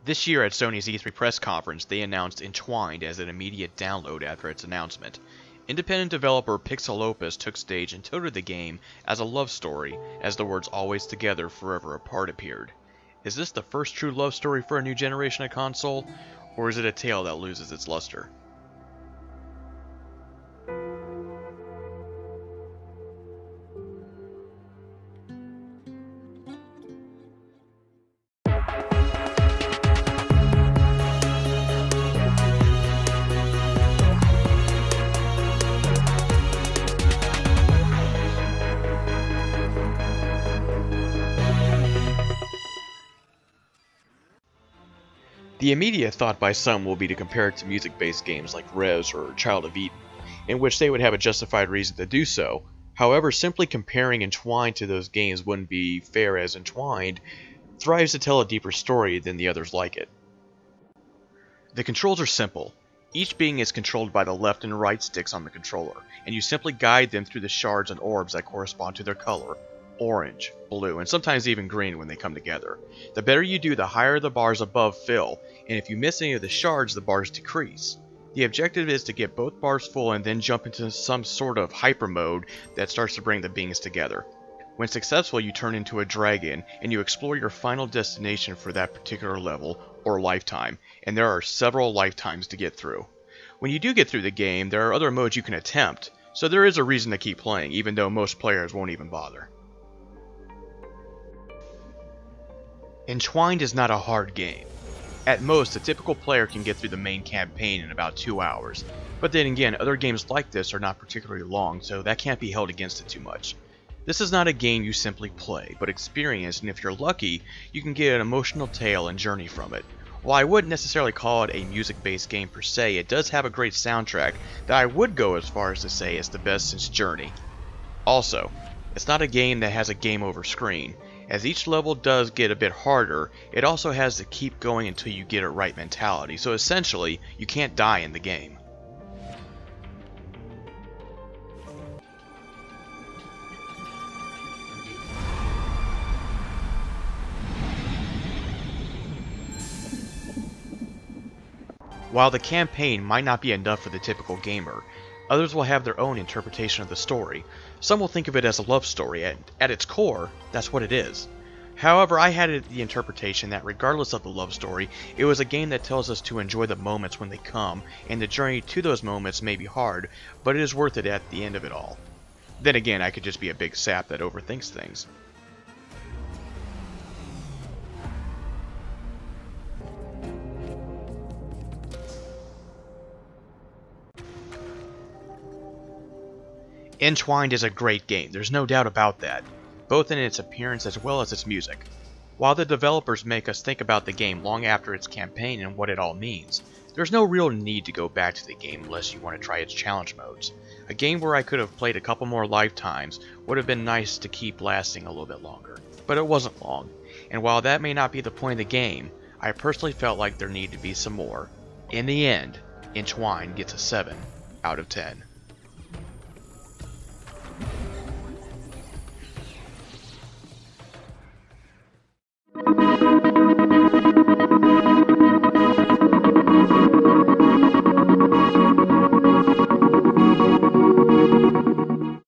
This year at Sony's E3 press conference, they announced Entwined as an immediate download after its announcement. Independent developer Pixel Opus took stage and touted the game as a love story, as the words "always together, forever apart" appeared. Is this the first true love story for a new generation of console, or is it a tale that loses its luster? The immediate thought by some will be to compare it to music-based games like Rez or Child of Eden, in which they would have a justified reason to do so. However, simply comparing Entwined to those games wouldn't be fair, as Entwined thrives to tell a deeper story than the others like it. The controls are simple. Each being is controlled by the left and right sticks on the controller, and you simply guide them through the shards and orbs that correspond to their color: orange, blue, and sometimes even green when they come together. The better you do, the higher the bars above fill, and if you miss any of the shards, the bars decrease. The objective is to get both bars full and then jump into some sort of hyper mode that starts to bring the beings together. When successful, you turn into a dragon, and you explore your final destination for that particular level, or lifetime, and there are several lifetimes to get through. When you do get through the game, there are other modes you can attempt, so there is a reason to keep playing, even though most players won't even bother. Entwined is not a hard game. At most, a typical player can get through the main campaign in about 2 hours, but then again, other games like this are not particularly long, so that can't be held against it too much. This is not a game you simply play, but experience, and if you're lucky, you can get an emotional tale and journey from it. While I wouldn't necessarily call it a music-based game per se, it does have a great soundtrack that I would go as far as to say is the best since Journey. Also, it's not a game that has a game over screen. As each level does get a bit harder, it also has the keep going until you get it right mentality, so essentially, you can't die in the game. While the campaign might not be enough for the typical gamer, others will have their own interpretation of the story. Some will think of it as a love story, and at its core, that's what it is. However, I had the interpretation that regardless of the love story, it was a game that tells us to enjoy the moments when they come, and the journey to those moments may be hard, but it is worth it at the end of it all. Then again, I could just be a big sap that overthinks things. Entwined is a great game, there's no doubt about that, both in its appearance as well as its music. While the developers make us think about the game long after its campaign and what it all means, there's no real need to go back to the game unless you want to try its challenge modes. A game where I could have played a couple more lifetimes would have been nice to keep lasting a little bit longer, but it wasn't long, and while that may not be the point of the game, I personally felt like there needed to be some more. In the end, Entwined gets a 7 out of 10.